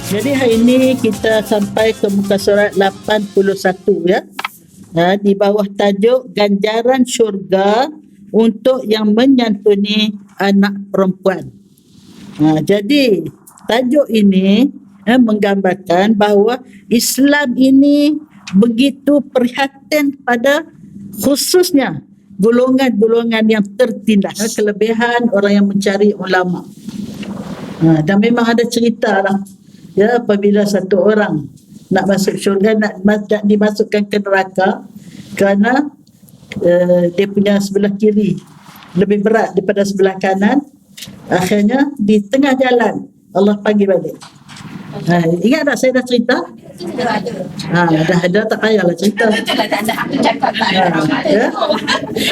Jadi hari ini kita sampai ke muka surat 81 ya. Di bawah tajuk ganjaran syurga untuk yang menyantuni anak perempuan. Jadi tajuk ini menggambarkan bahawa Islam ini begitu perhatian pada khususnya golongan-golongan yang tertindas, kelebihan orang yang mencari ulama. Dan memang ada cerita lah ya, apabila satu orang nak masuk syurga, nak dimasukkan ke neraka kerana dia punya sebelah kiri lebih berat daripada sebelah kanan, akhirnya di tengah jalan Allah panggil balik. Ingat tak saya dah cerita? Dah ada, tak payahlah cerita. Betul lah, tak ada. Aku cakap tak ada cerita.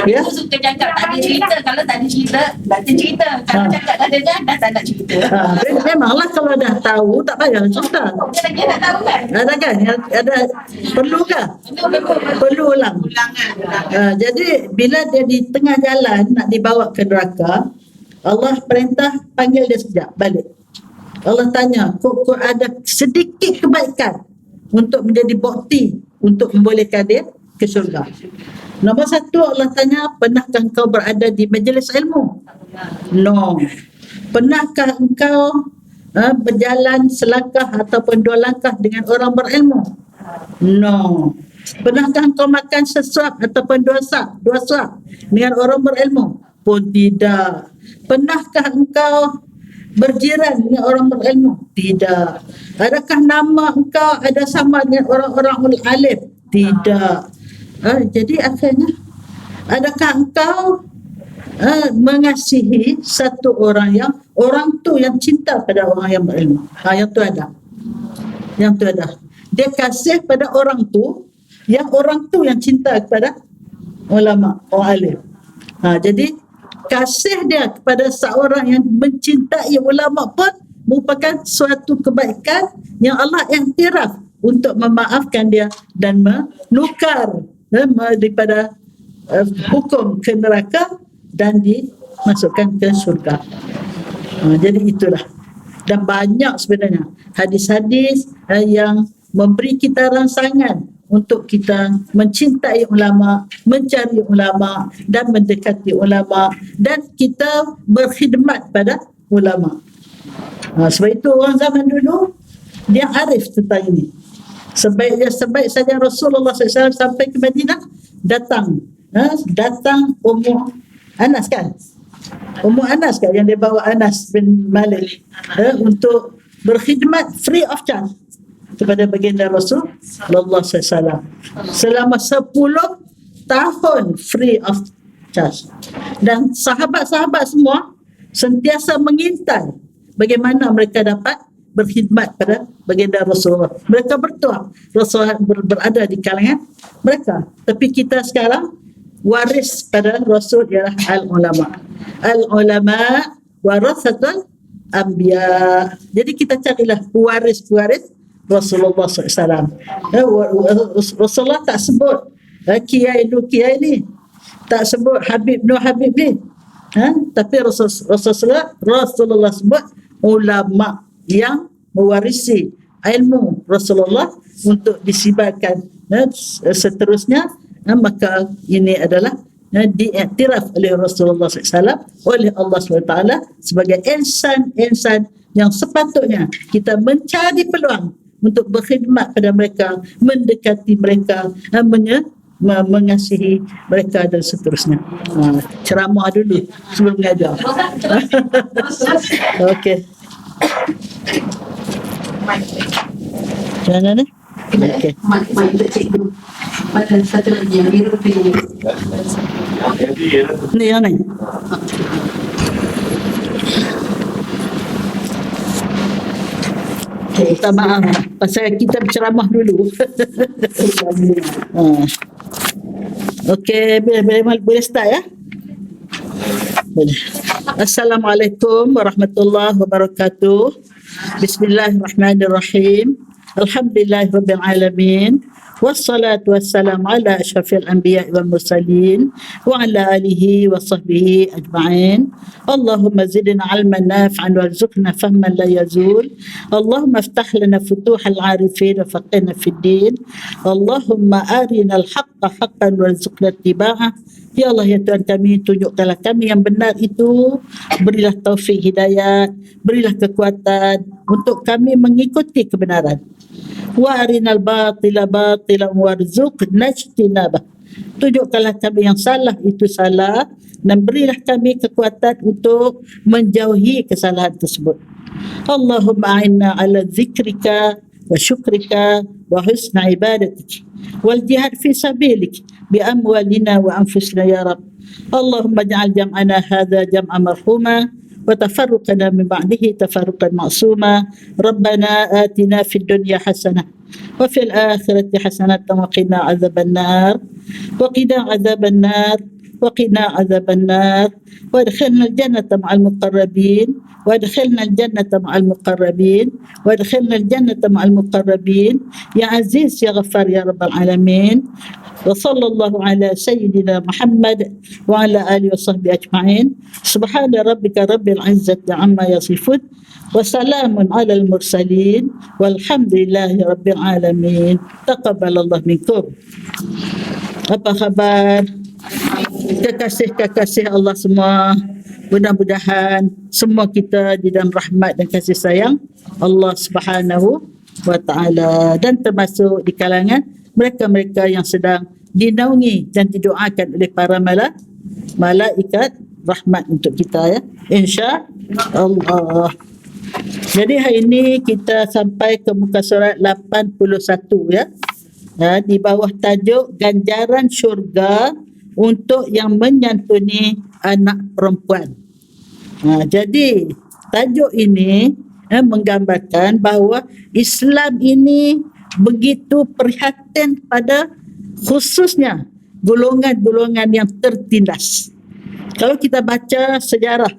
Ya? Aku suka cakap tak ada cerita. Kalau tak ada cerita, tak ada cerita. Kalau cakap tak ada dah tak nak cerita. Memanglah kalau dah tahu tak payahlah cerita. Dia nak tahu kan? Ada kan? Ada perlu ke? Perlu ulang. Jadi bila dia di tengah jalan nak dibawa ke neraka, Allah perintah panggil dia sekejap balik. Allah tanya, kok ada sedikit kebaikan untuk menjadi bukti untuk membolehkan dia ke syurga. Nombor satu, Allah tanya, pernahkah engkau berada di majlis ilmu? No. Pernahkah engkau berjalan selangkah ataupun dua langkah dengan orang berilmu? No. Pernahkah engkau makan sesuap ataupun dua suap dengan orang berilmu? Pun tidak. Pernahkah engkau berjiran dengan orang berilmu? Tidak. Adakah nama engkau ada sama dengan orang-orang alim? Tidak. Jadi akhirnya, adakah engkau mengasihi satu orang tu yang cinta pada orang yang berilmu? Yang tu ada. Yang tu ada. Dia kasih pada orang tu yang cinta kepada ulama, orang alim. Jadi kasih dia kepada seorang yang mencintai ulama pun merupakan suatu kebaikan yang Allah iktiraf untuk memaafkan dia dan menukar daripada hukum ke neraka dan dimasukkan ke syurga. Jadi itulah. Dan banyak sebenarnya hadis-hadis yang memberi kita rangsangan untuk kita mencintai ulama, mencari ulama dan mendekati ulama dan kita berkhidmat pada ulama. Sebab itu orang zaman dulu dia arif tentang ini. Sebaik saja Rasulullah SAW sampai ke Madinah, datang Ummu Anas kan? Ummu Anas kan yang dia bawa Anas bin Malik untuk berkhidmat free of charge kepada baginda Rasul sallallahu alaihi wasallam selama 10 tahun free of charge. Dan sahabat-sahabat semua sentiasa mengintai bagaimana mereka dapat berkhidmat pada baginda Rasulullah. Mereka bertuah Rasulullah berada di kalangan mereka. Tapi kita sekarang waris pada Rasul ialah al-ulama. Al-ulama warasatul anbiya. Jadi kita carilah waris-waris Rasulullah SAW. Rasulullah tak sebut kiai ni, tak sebut Habib ni, tapi Rasulullah sebut ulama yang mewarisi ilmu Rasulullah untuk disibarkan seterusnya. Maka ini adalah diiktiraf oleh Rasulullah SAW, oleh Allah SWT sebagai insan-insan yang sepatutnya kita mencari peluang untuk berkhidmat pada mereka, mendekati mereka, mengasihi mereka dan seterusnya. Ceramah dulu sebelum mengajar. Okey. Macam mana? Okey. Mak untuk cikgu. Pada satu lagi yang biru pilih. Ni yang ni. Minta maaf pasal kita berceramah dulu. Okey, boleh start ya? Boleh. Assalamualaikum warahmatullahi wabarakatuh. Bismillahirrahmanirrahim. Alhamdulillahirabbil alamin. Wassalatu wassalamu ala asyrafil anbiya wal mursalin wa ala alihi wa sahbihi ajma'in. Allahumma zidna ilman nafi'an warzuqna fahman la yazul. Allahumma iftah lana futuhal arifin wa faqihna fid din. Allahumma arina al-haqqa haqqan warzuqna ittiba'ah. Ya Allah, ya Tuhan kami, tunjukkanlah kami yang benar itu, berilah taufik hidayat, berilah kekuatan untuk kami mengikuti kebenaran. Wa arinal batila batilan warzuqna ijtinabah. Tunjukkanlah kami yang salah itu salah dan berilah kami kekuatan untuk menjauhi kesalahan tersebut. Allahumma a'inna ala zikrika wa syukrika wa husna ibadatik wal jihad fi sabilik bi amwalina wa anfusina ya Rabb. Allahumma ja'al jam'ana hadha jam'an marhuma wa tafarruqana min ba'dihi tafarruqan ma'suma. Rabbana atina fid dunya hasanah wa fil akhirati hasanatan wa qina adzaban nar wa qina adzaban nar wa qina adzaban nar wa adkhilna al-jannata ma'al muqarrabin wa adkhilna al-jannata ma'al muqarrabin wa adkhilna al-jannata ma'al muqarrabin ya aziz ya ghaffar ya rabbal alamin. Wa sallallahu ala sayyidina Muhammad wa ala alihi wa sahbihi ajma'in. Subhana rabbika rabbil izzati amma yasifun wa salamun alal mursalin walhamdulillahi rabbil alamin. Taqabbalallahu minkum. Apa khabar kekasih-kekasih Allah semua? Mudah-mudahan semua kita di dalam rahmat dan kasih sayang Allah Subhanahu wa taala, dan termasuk di kalangan mereka-mereka yang sedang dinaungi dan didoakan oleh para malaikat rahmat untuk kita, ya, insya-Allah. Jadi hari ini kita sampai ke muka surat 81, ya. Di bawah tajuk ganjaran syurga untuk yang menyantuni anak perempuan. Jadi tajuk ini menggambarkan bahawa Islam ini begitu prihatin pada khususnya golongan-golongan yang tertindas. Kalau kita baca sejarah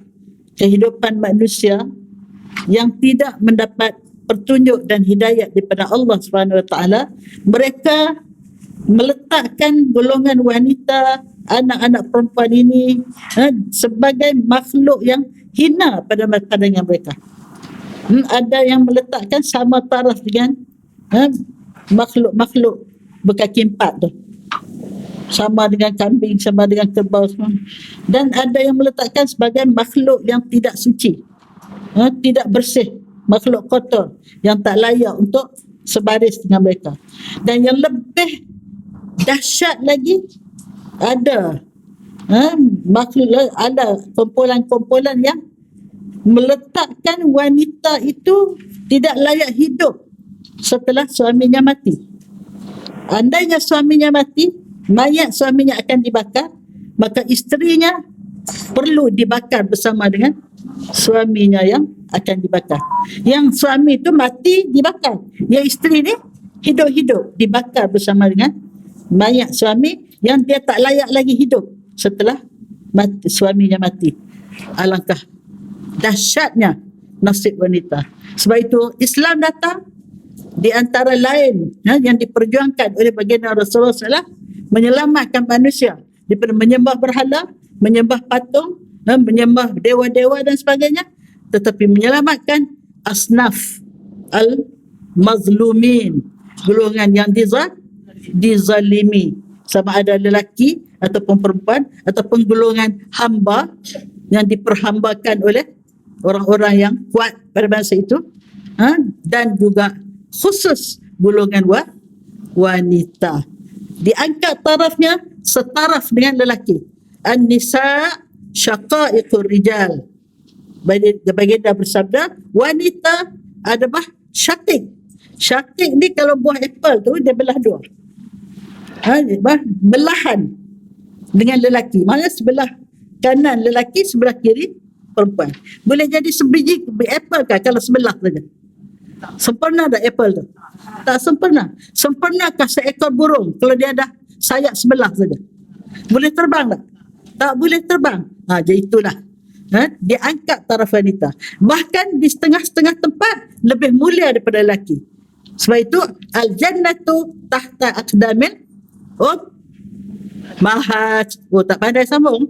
kehidupan manusia yang tidak mendapat petunjuk dan hidayat daripada Allah Subhanahu Wa Taala, mereka meletakkan golongan wanita, anak-anak perempuan ini sebagai makhluk yang hina pada pandangan mereka. Ada yang meletakkan sama taraf dengan makhluk-makhluk berkaki empat tu, sama dengan kambing, sama dengan kerbau semua. Dan ada yang meletakkan sebagai makhluk yang tidak suci, tidak bersih, makhluk kotor yang tak layak untuk sebaris dengan mereka. Dan yang lebih dahsyat lagi, ada makhluk, ada kumpulan-kumpulan yang meletakkan wanita itu tidak layak hidup setelah suaminya mati. Andainya suaminya mati, mayat suaminya akan dibakar, maka isterinya perlu dibakar bersama dengan suaminya yang akan dibakar. Yang suami itu mati, dibakar. Yang isteri ni hidup-hidup, dibakar bersama dengan mayat suami yang dia tak layak lagi hidup setelah suaminya mati. Alangkah dahsyatnya nasib wanita. Sebab itu Islam datang, di antara lain yang diperjuangkan oleh baginda Rasulullah SAW, menyelamatkan manusia daripada menyembah berhala, menyembah patung, menyembah dewa-dewa dan sebagainya, tetapi menyelamatkan asnaf al-mazlumin, golongan yang dizalimi, sama ada lelaki ataupun perempuan ataupun golongan hamba yang diperhambakan oleh orang-orang yang kuat pada masa itu, dan juga khusus golongan wanita. Diangkat tarafnya setaraf dengan lelaki. An-nisa syaqaiqur rijal. Baginda bersabda, wanita adalah syaqiq. Syaqiq ni kalau buah apple tu dia belah dua. Belahan dengan lelaki. Maksudnya sebelah kanan lelaki, sebelah kiri perempuan. Boleh jadi sebiji apple kan kalau sebelah saja. Sempurna tak apple tu? Tak sempurna. Sempurnakah seekor burung kalau dia ada sayap sebelah saja? Boleh terbang tak? Tak boleh terbang. Jadi itulah. Dia angkat taraf wanita. Bahkan di setengah-setengah tempat lebih mulia daripada lelaki. Sebab itu al-jannatu tahta aqdamil mahaj. Oh, tak pandai sambung.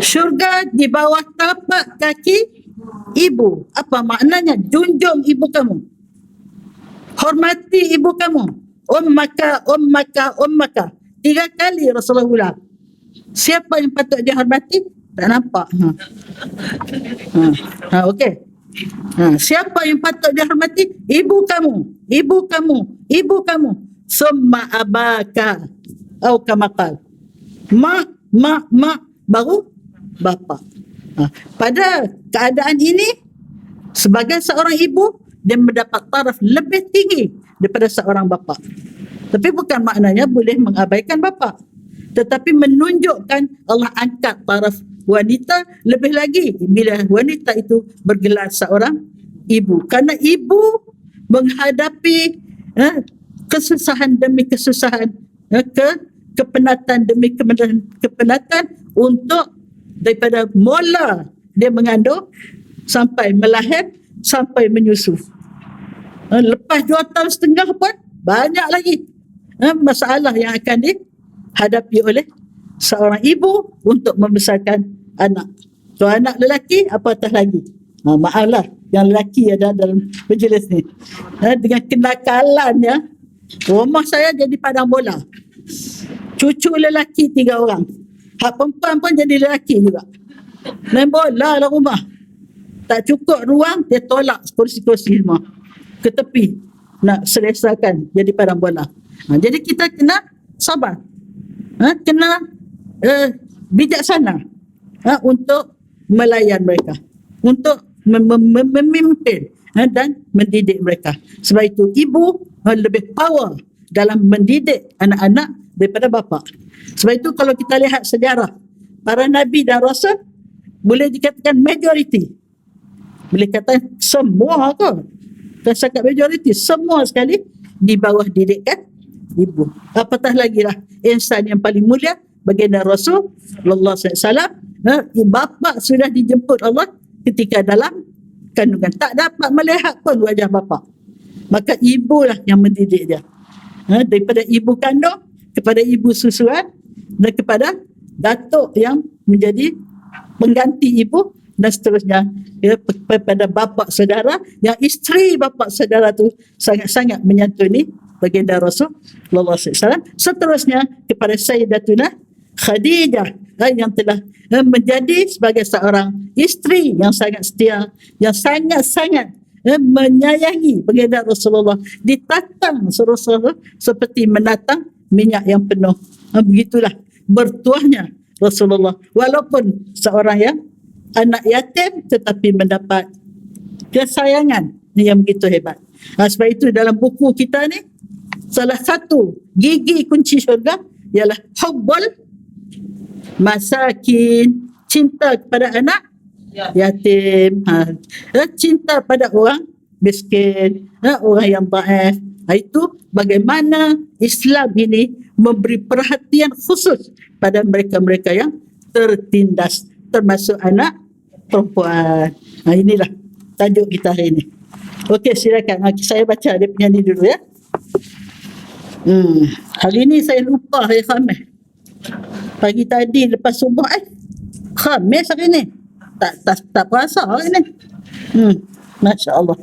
Syurga di bawah tapak kaki ibu. Apa maknanya? Junjung ibu kamu. Hormati ibu kamu. Ummaka, ummaka, ummaka. 3 kali Rasulullah ulang. Siapa yang patut dihormati? Tak nampak. Okey. Siapa yang patut dihormati? Ibu kamu, ibu kamu, ibu kamu. Summa abaka. Atau kamakal. Mak, baru bapa. Pada keadaan ini, sebagai seorang ibu, dia mendapat taraf lebih tinggi daripada seorang bapa. Tapi bukan maknanya boleh mengabaikan bapa. Tetapi menunjukkan Allah angkat taraf wanita lebih lagi bila wanita itu bergelar seorang ibu. Karena ibu menghadapi kesusahan demi kesusahan, kepenatan demi kepenatan untuk daripada mula dia mengandung sampai melahir sampai menyusu. Lepas 2 tahun setengah pun banyak lagi masalah yang akan dihadapi oleh seorang ibu untuk membesarkan anak. Kalau anak lelaki, apatah lagi. Maaflah, yang lelaki ada dalam majlis ni. Dengan kenakalannya, rumah saya jadi padang bola. Cucu lelaki 3 orang. Hak perempuan pun jadi lelaki juga. Main bola lah rumah. Tak cukup ruang, dia tolak kursi-kursi semua ke tepi. Nak selesakan jadi padang bola. Jadi kita kena sabar. Kena bijaksana untuk melayan mereka, untuk memimpin dan mendidik mereka. Sebab itu ibu lebih power dalam mendidik anak-anak daripada bapa. Sebab itu kalau kita lihat sejarah para nabi dan rasul, boleh dikatakan majoriti, boleh kata semua ke, kesyakat majoriti semua sekali di bawah didikan ibu. Apatah lagi lah insan yang paling mulia baginda Rasul sallallahu alaihi wasallam. Bapa sudah dijemput Allah ketika dalam kandungan, tak dapat melihat pun wajah bapa, maka ibulah yang mendidik dia, daripada ibu kandung kepada ibu susuan dan kepada datuk yang menjadi pengganti ibu dan seterusnya, kepada bapa saudara yang isteri bapa saudara tu sangat-sangat menyantuni baginda Rasul sallallahu alaihi wasallam. Seterusnya kepada Sayyidatuna Khadijah yang telah menjadi sebagai seorang isteri yang sangat setia, yang sangat-sangat menyayangi baginda Rasulullah, ditatang Rasulullah seperti menatang minyak yang penuh. Begitulah bertuahnya Rasulullah, walaupun seorang yang anak yatim tetapi mendapat kesayangan yang begitu hebat. Sebab itu dalam buku kita ni, salah satu gigi kunci syurga ialah hubbul masakin, cinta kepada anak yatim, cinta pada orang miskin, orang yang dhaif. Itu bagaimana Islam ini memberi perhatian khusus pada mereka-mereka yang tertindas, termasuk anak perempuan. Inilah tajuk kita hari ini. Okey, silakan. Saya baca dia punya ni dulu ya. Hari ni saya lupa hari Khamis. Pagi tadi lepas subuh Khamis hari ni. Tak puasa hari ni. Masya-Allah.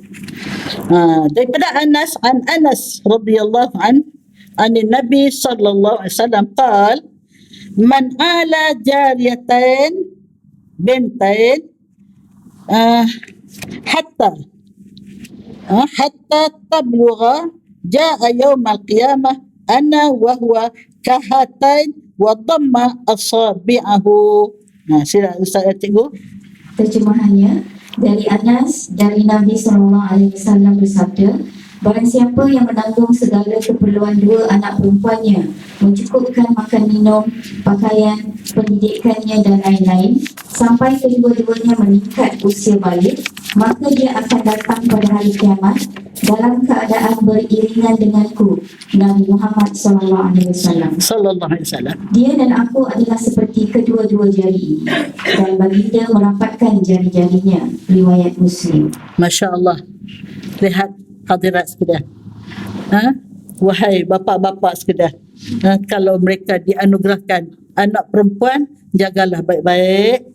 Daripada Anas radhiyallahu an Nabi sallallahu alaihi wasallam qala man ala jariyatain bintain hatta tablugha jaa yawm al-qiyamah ana wa huwa kahatain wa dhamma asabi'ahu. Sila Ustaz cikgu. Terjemahannya dari Anas dari Nabi SAW bersabda, barang siapa yang menanggung segala keperluan 2 anak perempuannya, mencukupkan makan minum, pakaian, pendidikannya dan lain-lain sampai kedua-duanya meningkat usia balik, maka dia akan datang pada hari kiamat dalam keadaan beriringan denganku, Nabi Muhammad SAW. Dia dan aku adalah seperti kedua-dua jari ini, dan baginda merapatkan jari-jarinya. Riwayat Muslim. Masya Allah. Lihat hadirat sekalian. Wahai bapa-bapa sekalian, kalau mereka dianugerahkan anak perempuan, jagalah baik-baik,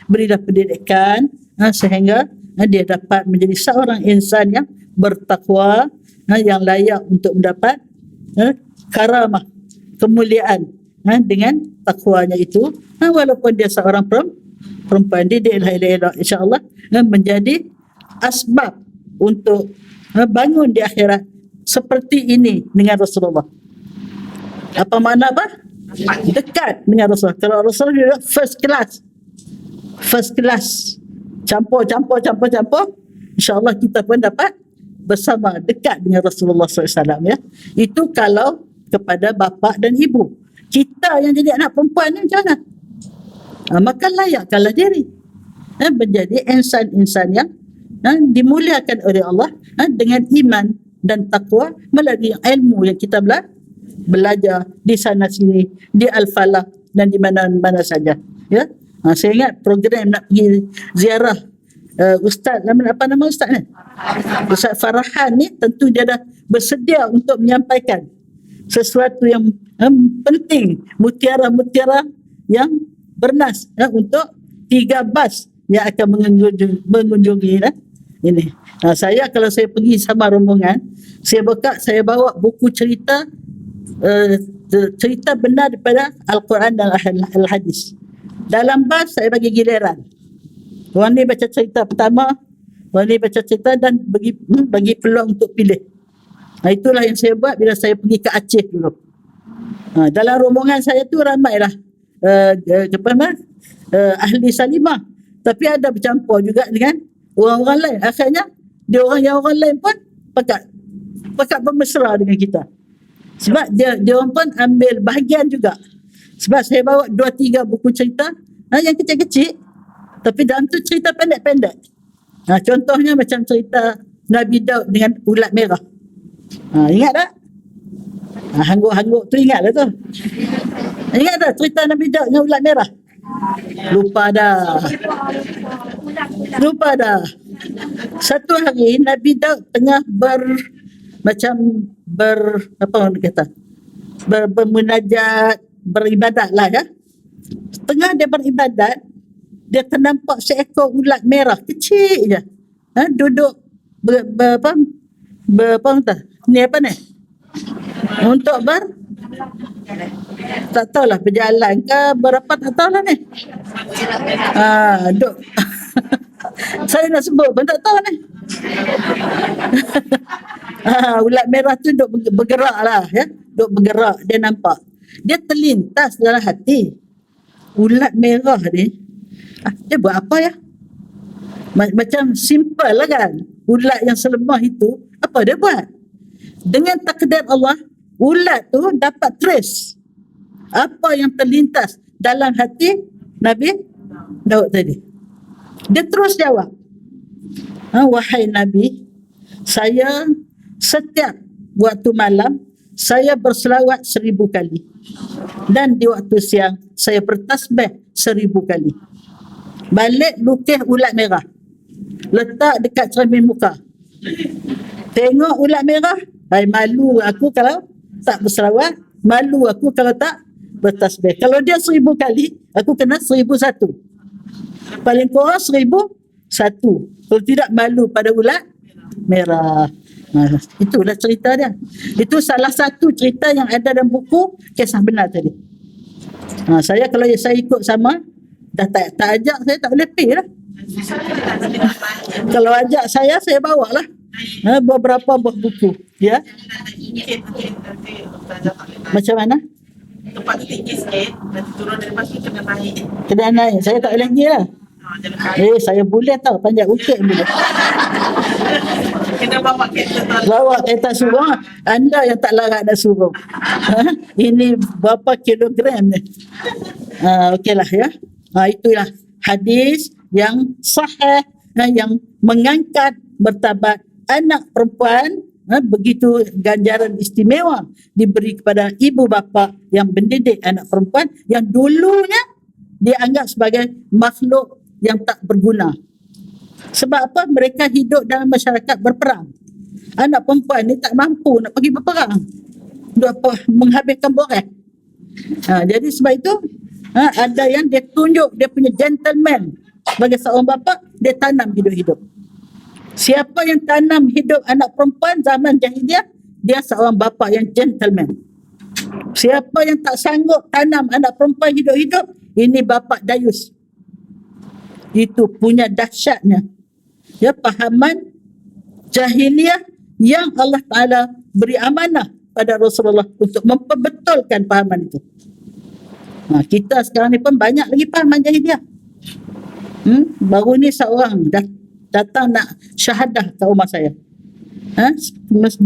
berilah pendidikan sehingga dia dapat menjadi seorang insan yang bertakwa, yang layak untuk mendapat karamah, kemuliaan dengan takwanya itu. Walaupun dia seorang perempuan, didiklah elok-elok, insya-Allah menjadi asbab untuk bangun di akhirat seperti ini dengan Rasulullah. Apa makna apa? Dekat dengan Rasulullah. Kalau Rasulullah first class, campur, insya-Allah kita pun dapat bersama dekat dengan Rasulullah SAW, ya. Itu kalau kepada bapa dan ibu. Kita yang jadi anak perempuan ni macam mana? Maka layakkanlah diri menjadi insan-insan yang dimuliakan oleh Allah dengan iman dan takwa melalui ilmu yang kita belajar di sana sini, di Al-Falah dan di mana-mana saja, ya. Saya ingat program nak pergi ziarah Ustaz, apa nama Ustaz ni? Ustaz Farahan ni, tentu dia dah bersedia untuk menyampaikan sesuatu yang penting, mutiara-mutiara yang bernas untuk 3 bas yang akan mengunjungi ini. Saya kalau saya pergi sama rombongan, saya bawa buku cerita benar daripada Al-Quran dan Al-Hadis. Dalam bas saya bagi giliran. Orang ni baca cerita pertama, orang ni baca cerita dan bagi peluang untuk pilih. Itulah yang saya buat bila saya pergi ke Aceh dulu. Dalam rombongan saya tu ramailah ahli salimah, tapi ada bercampur juga dengan orang-orang lain. Akhirnya orang lain pun pakat bermesra dengan kita. Sebab dia orang pun ambil bahagian juga. Sebab saya bawa 2-3 buku cerita yang kecil-kecil, tapi dalam tu cerita pendek-pendek. Contohnya macam cerita Nabi Daud dengan ulat merah. Ingat tak? Hangguk-hangguk tu ingat lah tu. Ingat tak cerita Nabi Daud dengan ulat merah? Lupa dah. Satu hari Nabi Daud tengah bermunajat, beribadat lah, ya. Tengah dia beribadat, dia ternampak seekor ulat merah kecil je, duduk untuk tak tahulah berjalan ke berapa, tak tahulah ni. Duk saya nak sebut pun tak tahu ni. Ulat merah tu duk bergerak lah, ya. Duk bergerak, dia nampak. Dia terlintas dalam hati, ulat merah ni, dia buat apa ya? Macam simple lah kan. Ulat yang selemah itu, apa dia buat? Dengan takdir Allah, ulat tu dapat trace apa yang terlintas dalam hati Nabi Daud tadi. Dia terus jawab, wahai Nabi, saya setiap waktu malam saya berselawat 1000 kali, dan di waktu siang saya bertasbih 1000 kali. Balik lukis ulat merah, letak dekat cermin muka. Tengok ulat merah, malu aku kalau tak berselawat, malu aku kalau tak bertasbih. Kalau dia 1000 kali, aku kena 1001. Paling kurang 1001. Kalau tidak, malu pada ulat merah. Itulah cerita dia. Itu salah satu cerita yang ada dalam buku Kisah Benar tadi. Saya kalau saya ikut sama, dah tak ajak, saya tak boleh pergi lah. Kalau ajak saya bawa lah beberapa buah buku, ya. Macam mana? Tempat tu tinggi sikit, nanti turun dari pasir kena naik. Kena naik, saya tak boleh pergi lah. Saya boleh tau, panjat bukit boleh. Kena bawa kereta tu. Bawa kereta suruh. Anda yang tak larat nak suruh. Ini berapa kilogram ni? Okeylah, ya. Itulah hadis yang sahih, yang mengangkat martabat anak perempuan. Begitu ganjaran istimewa diberi kepada ibu bapa yang mendidik anak perempuan yang dulunya dianggap sebagai makhluk yang tak berguna. Sebab apa? Mereka hidup dalam masyarakat berperang. anak perempuan ni tak mampu nak pergi berperang. Dia menghabiskan borang. Jadi sebab itu ada yang dia tunjuk dia punya gentleman sebagai seorang bapa, dia tanam hidup-hidup. Siapa yang tanam hidup anak perempuan zaman jahiliah, dia seorang bapa yang gentleman. Siapa yang tak sanggup tanam anak perempuan hidup-hidup, ini bapa dayus. Itu punya dahsyatnya ya pahaman jahiliah yang Allah Ta'ala beri amanah pada Rasulullah untuk memperbetulkan pahaman itu. Kita sekarang ni pun banyak lagi pahaman jahiliah. Baru ni seorang datang nak syahadah ke rumah saya. 2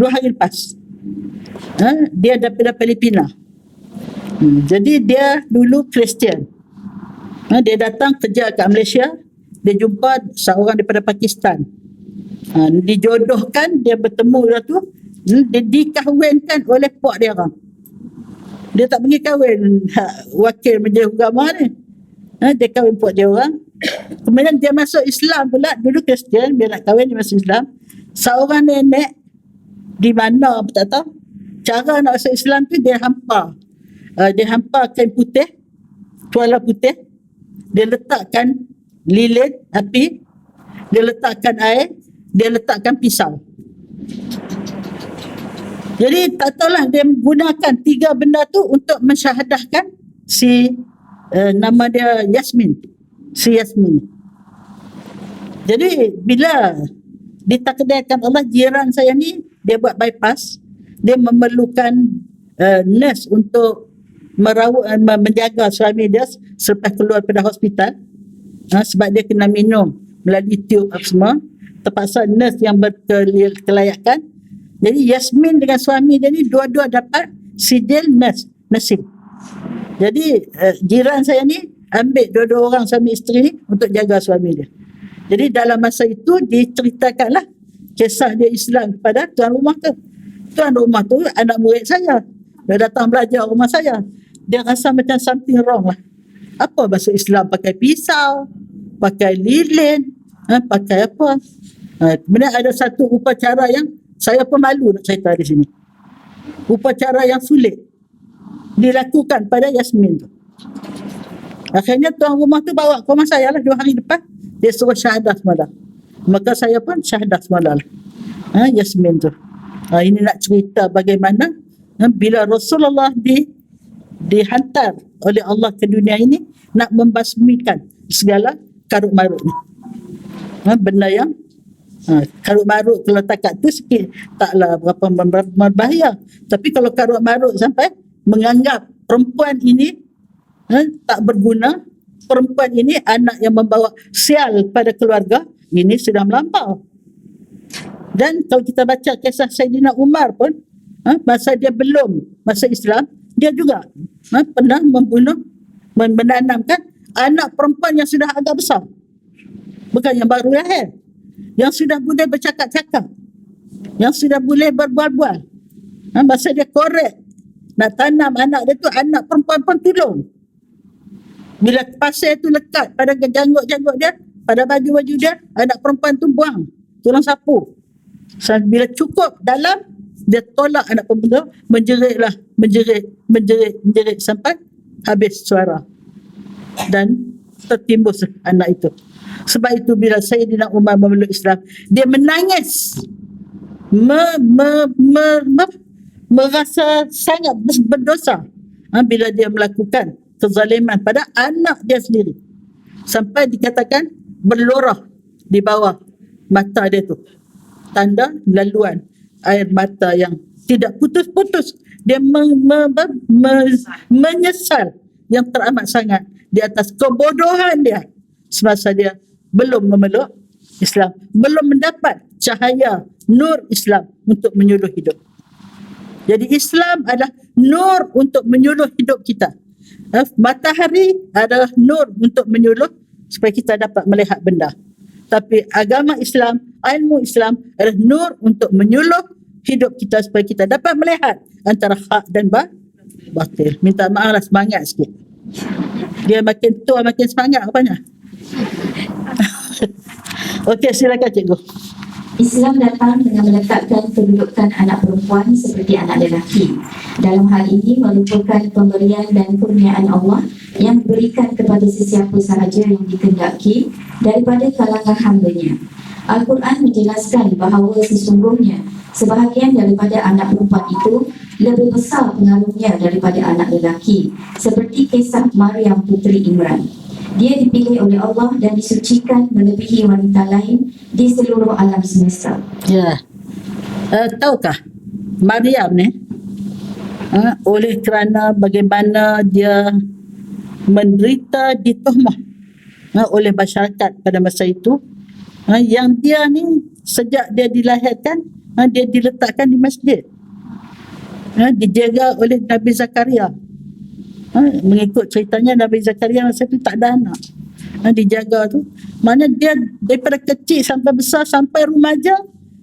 hari lepas. Dia daripada Filipina. Jadi dia dulu Kristian. Dia datang kerja kat Malaysia. Dia jumpa seorang daripada Pakistan. Dijodohkan, dia bertemu dia tu. Dia dikahwinkan oleh puak dia orang. Dia tak pergi kahwin wakil majlis agama ni. Dia kahwin puak dia orang. Kemudian dia masuk Islam pula. Dulu Kristian, dia nak kahwin, dia masuk Islam. Seorang nenek di mana tak tahu. Cara nak masuk Islam tu dia hampa. Dia hampa kain putih, tuala putih. Dia letakkan lilin api, dia letakkan air, dia letakkan pisau. Jadi tak tahulah dia menggunakan 3 benda tu untuk mensyahadahkan si nama dia Yasmin. Si Yasmin. Jadi bila ditakdirkan Allah, jiran saya ni dia buat bypass, dia memerlukan nurse untuk merawat, menjaga suami dia selepas keluar pada hospital. Sebab dia kena minum melalui tube apa semua, terpaksa nurse yang berkelayakan. Jadi Yasmin dengan suami dia ni dua-dua dapat sijil nursing. Jadi jiran saya ni ambil dua-dua orang suami isteri ni untuk jaga suami dia. Jadi dalam masa itu diceritakanlah kisah dia Islam kepada tuan rumah tu. Tuan rumah tu anak murid saya. Dia datang belajar rumah saya. Dia rasa macam something wrong lah. Apa bahasa Islam pakai pisau, pakai lilin, pakai apa. Kemudian ada satu upacara yang saya pun malu nak cerita di sini. Upacara yang sulit dilakukan pada Yasmin tu. Akhirnya tuan rumah tu bawa ke rumah saya lah 2 hari lepas. Dia suruh syahadah semalam. Maka saya pun syahadah semalam lah. Yasmin tu. Ini nak cerita bagaimana bila Rasulullah dihantar oleh Allah ke dunia ini nak membasmikan segala karut marut ni. Benda yang karut marut kalau takat tu sikit taklah berapa berbahaya. Tapi kalau karut marut sampai menganggap perempuan ini tak berguna, perempuan ini anak yang membawa sial pada keluarga, ini sudah melampau. Dan kalau kita baca kisah Saidina Umar pun, masa dia belum masuk Islam, dia juga pernah menanamkan anak perempuan yang sudah agak besar, bukan yang baru lahir, yang sudah boleh bercakap-cakap, yang sudah boleh berbual-bual. Masa dia korek nak tanam anak dia tu, anak perempuan pun tolong. Bila pasir tu lekat pada janggut-janggut dia, pada baju-baju dia, anak perempuan tu buang, tolong sapu. Bila cukup dalam, dia tolak anak perempuan tu, menjerit sampai habis suara. Dan tertimbus anak itu. Sebab itu bila Sayyidina Umar memeluk Islam, dia menangis, merasa sangat berdosa bila dia melakukan kezaliman pada anak dia sendiri, sampai dikatakan berlorah di bawah mata dia tu, tanda laluan air mata yang tidak putus-putus. Dia menyesal yang teramat sangat di atas kebodohan dia semasa dia belum memeluk Islam, belum mendapat cahaya nur Islam untuk menyuluh hidup. Jadi Islam adalah nur untuk menyuluh hidup kita. Matahari adalah nur untuk menyuluh supaya kita dapat melihat benda. Tapi agama Islam, ilmu Islam adalah nur untuk menyuluh hidup kita supaya kita dapat melihat antara hak dan batil. Minta maaf lah, semangat sikit. Dia makin tua makin semangat rupanya. Okey, silakan cikgu. Islam datang dengan meletakkan kedudukan anak perempuan seperti anak lelaki. Dalam hal ini merupakan pemberian dan kurniaan Allah yang diberikan kepada sesiapa sahaja yang dikehendaki daripada kalangan hamba-Nya. Al-Quran menjelaskan bahawa sesungguhnya sebahagian daripada anak perempuan itu lebih besar pengaruhnya daripada anak lelaki, seperti kisah Maryam puteri Imran. Dia dipilih oleh Allah dan disucikan melebihi wanita lain di seluruh alam semesta. Ya. Tahukah Maryam ni oleh kerana bagaimana dia menderita dituhmah oleh masyarakat pada masa itu, yang dia ni sejak dia dilahirkan, dia diletakkan di masjid, dijaga oleh Nabi Zakaria. Mengikut ceritanya Nabi Zakaria masa itu tak ada anak, dijaga tu. Mana dia daripada kecil sampai besar sampai remaja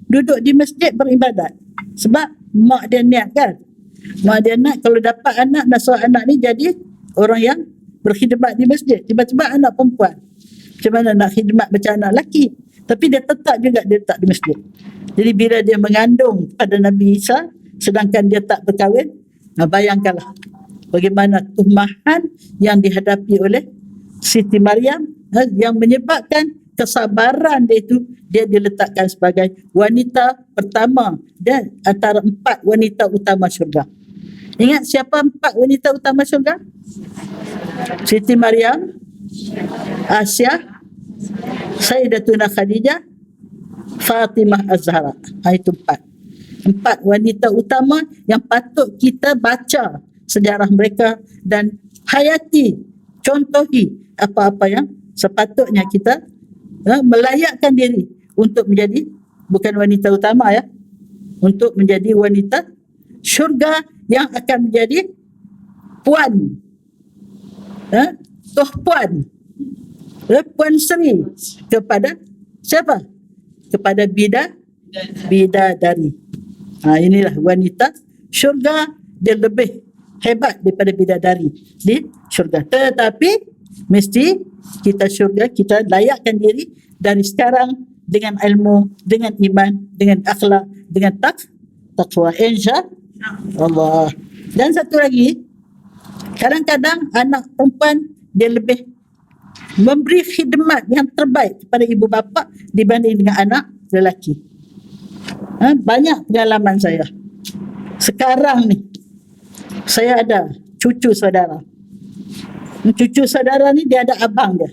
duduk di masjid beribadat. Sebab mak dia niat kan, mak dia nak kalau dapat anak, nak suruh anak ni jadi orang yang berkhidmat di masjid. Tiba-tiba anak perempuan, macam mana nak khidmat macam anak lelaki? Tapi dia tetap juga dia letak di masjid. Jadi bila dia mengandung pada Nabi Isa sedangkan dia tak berkahwin, bayangkanlah bagaimana tuhmahan yang dihadapi oleh Siti Maryam, yang menyebabkan kesabaran dia itu, dia diletakkan sebagai wanita pertama dan antara 4 wanita utama syurga. Ingat siapa 4 wanita utama syurga? Siti Maryam, Asia, Sayyidatuna Khadijah, Fatimah Az-Zahra. Itu 4 wanita utama yang patut kita baca sejarah mereka dan hayati, contohi apa-apa yang sepatutnya kita melayakkan diri untuk menjadi, bukan wanita utama ya, untuk menjadi wanita syurga yang akan menjadi puan, Tuh Puan, Puan Sri kepada siapa? Kepada bidadari. Inilah wanita syurga, dia lebih hebat daripada bidadari di syurga. Tetapi mesti kita syurga, kita layakkan diri dari sekarang dengan ilmu, dengan iman, dengan akhlak, dengan taqwa, insya-Allah. Dan satu lagi, kadang-kadang anak perempuan dia lebih memberi khidmat yang terbaik kepada ibu bapa dibanding dengan anak lelaki. Banyak pengalaman saya. Sekarang ni saya ada cucu saudara. Cucu saudara ni dia ada abang dia.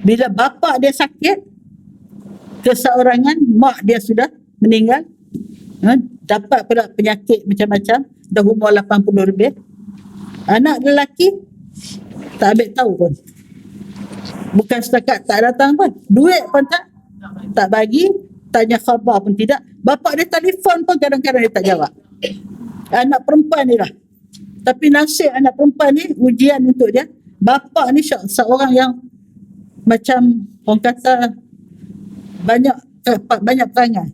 Bila bapa dia sakit keseorangan, mak dia sudah meninggal, dapat pula penyakit macam-macam, dah umur 80 lebih. Anak lelaki tak ambil tahu pun. Bukan setakat tak datang pun, duit pun tak bagi, tanya khabar pun tidak. Bapa dia telefon pun kadang-kadang dia tak jawab. Anak perempuan ni lah. Tapi nasib anak perempuan ni ujian untuk dia. Bapa ni seorang yang macam orang kata banyak perangai.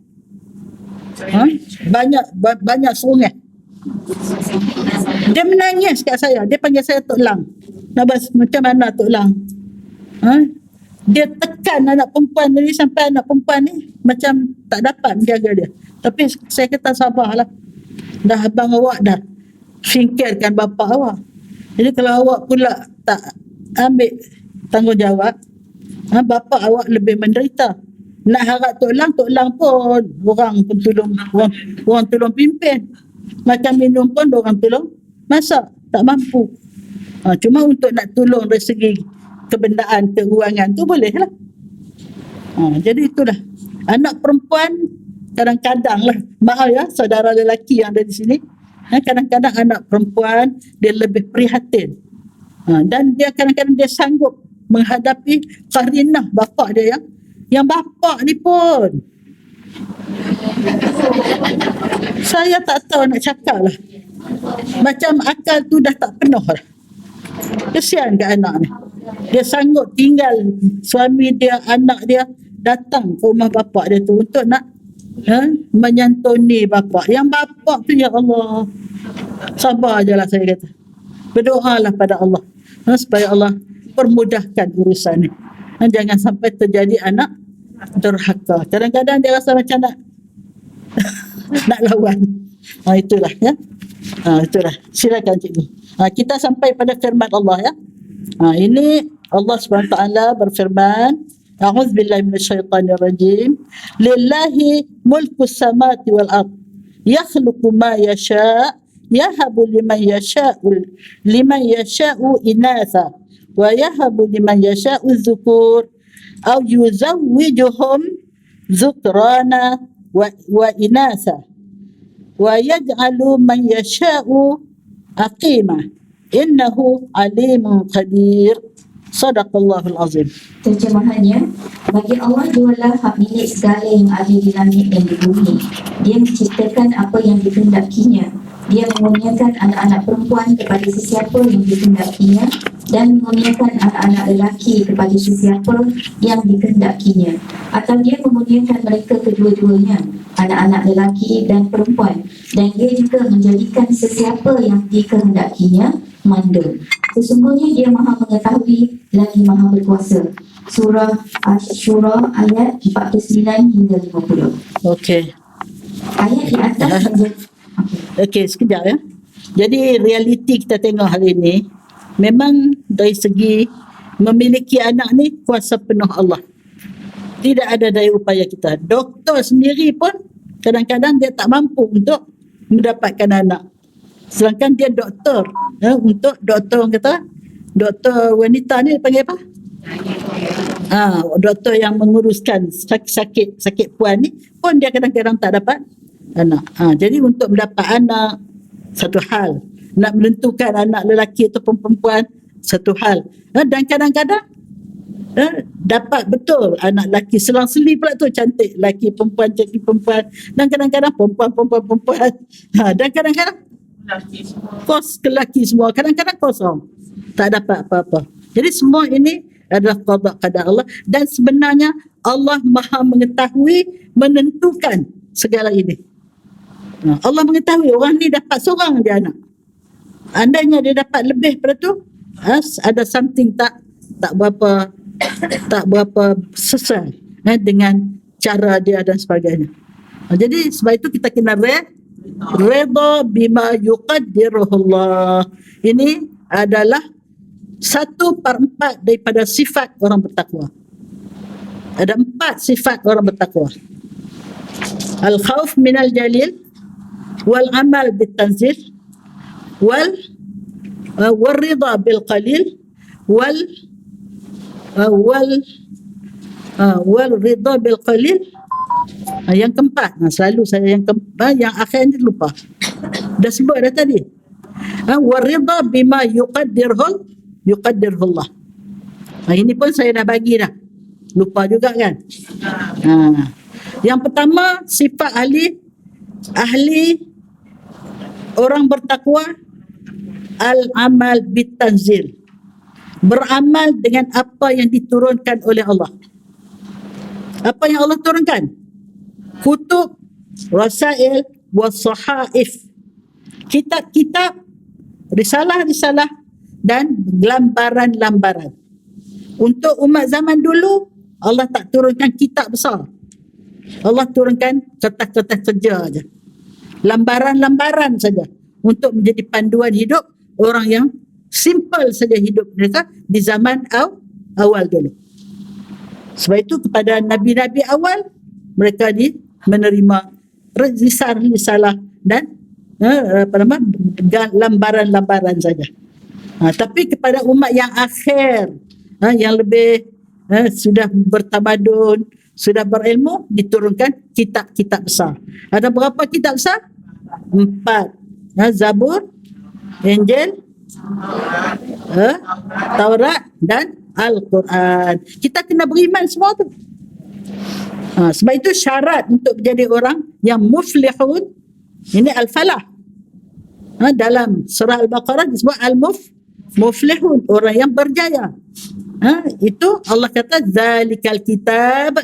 Banyak serungai. Dia menangis kat saya. Dia panggil saya Tok Lang. Nabas, macam mana Tok Lang? Dia tekan anak perempuan ni sampai anak perempuan ni macam tak dapat menjaga dia. Tapi saya kata sabarlah. Dah abang awak dah singkirkan bapa awak. Jadi kalau awak pula tak ambil tanggungjawab, bapa awak lebih menderita. Nak harap Tok Lang pun orang pun tolong, orang tolong pimpin. Makan minum pun orang tolong masak, tak mampu. Cuma untuk nak tolong dari segi kebendaan, keuangan tu boleh lah. Jadi itulah. Anak perempuan kadang-kadang lah, maaf ya saudara lelaki yang ada di sini, kadang-kadang anak perempuan dia lebih prihatin, dan dia kadang-kadang dia sanggup menghadapi qarinah bapa dia yang bapa ni pun saya tak tahu nak cakap lah, macam akal tu dah tak penuh lah. Kesian ke anak ni, dia sanggup tinggal suami dia, anak dia datang ke rumah bapa dia tu untuk nak menyantuni bapa. Yang bapa tu, ya Allah, sabar je lah saya kata. Berdoalah pada Allah supaya Allah permudahkan urusan ni. Jangan sampai terjadi anak Durhaka. Kadang-kadang dia rasa macam nak nak lawan. Itulah ya. Itulah. Silakan cikgu. Kita sampai pada firman Allah ya. Ini Allah SWT berfirman, A'udzubillahi minasyaitanirrajim. Lillahi mulkus samawati wal ard. Yakhluqu ma yasha' yahabu liman yasha'u inatha wa yahabu liman yasha'u dhukur aw yuzawwijuhum dhukrana wa inatha wa yaj'alu man yasha'u aqima innahu alimun qadir. Sadaqallahul azim. Terjemahannya, bagi Allah jualah hak milik segala yang ada di langit dan di bumi. Dia menciptakan apa yang dikehendakinya. Dia mengurniakan anak-anak perempuan kepada sesiapa yang dikehendakinya dan mengurniakan anak-anak lelaki kepada sesiapa yang dikehendakinya. Atau dia mengurniakan mereka kedua-duanya, anak-anak lelaki dan perempuan. Dan dia juga menjadikan sesiapa yang dikehendakinya mandul. Sesungguhnya dia maha mengetahui lagi maha berkuasa. Surah Asy-Syura ayat 49 hingga 50. Okey. Ayat di atas Okey, sekejap ya. Jadi realiti kita tengok hari ini, memang dari segi memiliki anak ni kuasa penuh Allah. Tidak ada daya upaya kita. Doktor sendiri pun kadang-kadang dia tak mampu untuk mendapatkan anak. Sedangkan dia doktor. Untuk doktor, orang kata, doktor wanita ni panggil apa? Doktor yang menguruskan sakit puan ni pun dia kadang-kadang tak dapat anak. Jadi untuk mendapat anak satu hal, nak menentukan anak lelaki ataupun perempuan satu hal. Dan kadang-kadang dapat betul anak lelaki, selang-seli pula tu cantik lelaki perempuan, cantik perempuan, dan kadang-kadang perempuan. Dan kadang-kadang kos lelaki semua, kadang-kadang kosong, tak dapat apa-apa. Jadi semua ini adalah qada qadar Allah, dan sebenarnya Allah Maha mengetahui, menentukan segala ini. Allah mengetahui orang ni dapat seorang dia anak. Andainya dia dapat lebih pada tu, ada something tak berapa sesuai dengan cara dia dan sebagainya. Jadi sebab itu kita kena redha bima yuqaddiruhullah. Ini adalah 1/4 daripada sifat orang bertakwa. Ada 4 sifat orang bertakwa. Al-khawf minal jalil, wal amal bit tanzil, wal ridha bil qalil, wal ridha bil qalil. Yang keempat, selalu saya yang keempat, yang akhir ni lupa. Dah sebut dah tadi. Wal ridha bima yuqaddirullah. Ini pun saya dah bagi dah. Lupa juga kan? Yang pertama, sifat ahli orang bertakwa, al-amal bitanzil. Beramal dengan apa yang diturunkan oleh Allah. Apa yang Allah turunkan? Kutub, rasail, wasahaif. Kitab-kitab, risalah-risalah dan lambaran-lambaran. Untuk umat zaman dulu, Allah tak turunkan kitab besar. Allah turunkan kertas-kertas kerja saja. Lambaran-lambaran saja untuk menjadi panduan hidup orang yang simple saja hidup mereka di zaman awal dulu. Sebab itu kepada nabi-nabi awal, mereka menerima risalah dan lambaran-lambaran saja. Tapi kepada umat yang akhir, yang lebih sudah bertamadun, sudah berilmu, diturunkan kitab-kitab besar. Ada berapa kitab besar? 4. Zabur, Injil, Taurat dan Al-Quran. Kita kena beriman semua tu. Sebab itu syarat untuk menjadi orang yang muflihun, ini al-falah. Dalam surah Al-Baqarah disebut al-muflihun, orang yang berjaya. Itu Allah kata zalikal kitab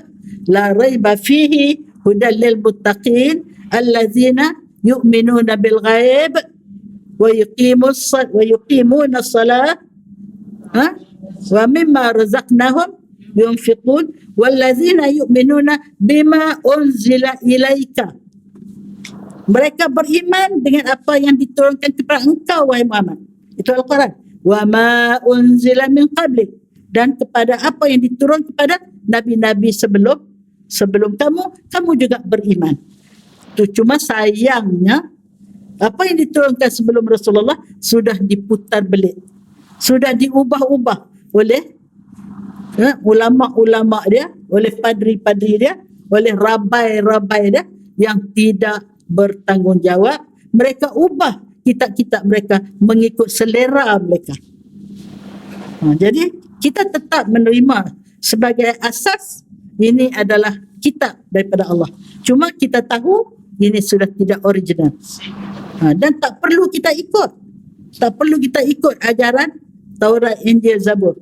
la raiba fihi hudal lil muttaqin allazina yu'minuna bil ghaib wa yuqimuna as-salah wa mimma razaqnahum yunfiqun wallazina yu'minuna bima unzila ilaika. Mereka beriman dengan apa yang diturunkan kepada engkau wahai Muhammad. Itu Al-Quran. Wa ma unzila min qablik, dan kepada apa yang diturun kepada nabi-nabi sebelum kamu juga beriman. Itu cuma sayangnya apa yang diturunkan sebelum Rasulullah sudah diputar belik, sudah diubah-ubah oleh ulama-ulama dia, oleh padri-padri dia, oleh rabai-rabai dia yang tidak bertanggungjawab. Mereka ubah kitab-kitab mereka mengikut selera mereka. Jadi kita tetap menerima sebagai asas ini adalah kitab daripada Allah. Cuma kita tahu ini sudah tidak original. Dan tak perlu kita ikut. Tak perlu kita ikut ajaran Taurat, Injil, Zabur.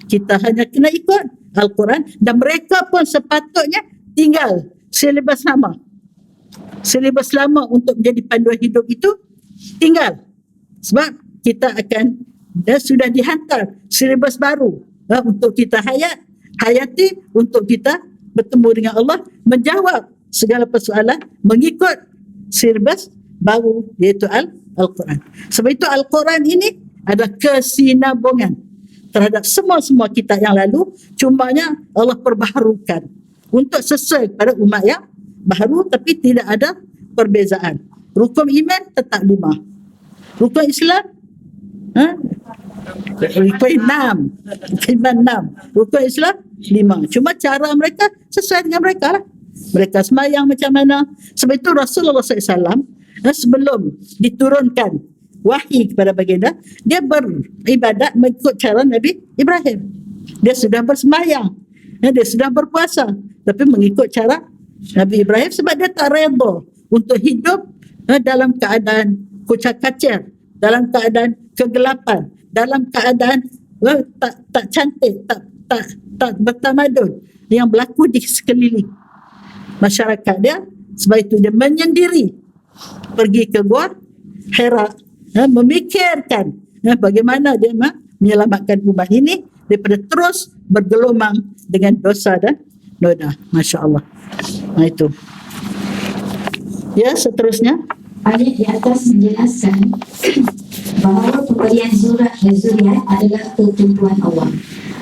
Kita hanya kena ikut Al-Quran, dan mereka pun sepatutnya tinggal silibus lama. Silibus lama untuk menjadi panduan hidup itu tinggal. Sebab kita akan sudah dihantar silibus baru untuk kita hayati, untuk kita bertemu dengan Allah, menjawab segala persoalan mengikut silibus baru, iaitu Al-Quran. Sebab itu Al-Quran ini ada kesinambungan terhadap semua kitab yang lalu, cumanya Allah perbaharukan untuk sesuai pada umat yang baru, tapi tidak ada perbezaan. Rukun iman tetap 5. Rukun Islam rukun 6. Rukun Islam 5. Cuma cara mereka sesuai dengan mereka lah. Mereka semayang macam mana. Sebab itu Rasulullah SAW sebelum diturunkan wahyi kepada baginda, dia beribadat mengikut cara Nabi Ibrahim. Dia sudah bersemayang, dia sudah berpuasa, tapi mengikut cara Nabi Ibrahim, sebab dia tak redha untuk hidup dalam keadaan kucak-kacir, dalam keadaan kegelapan, dalam keadaan tak cantik, tak bertamadun yang berlaku di sekeliling masyarakat dia. Sebab itu dia menyendiri pergi ke Gua Hira, memikirkan bagaimana dia menyelamatkan umat ini daripada terus bergelumang dengan dosa dan noda. Masya Allah. Itu. Ya, seterusnya. Ayat di atas menjelaskan bahawa pemberian zuriat adalah ketentuan Allah.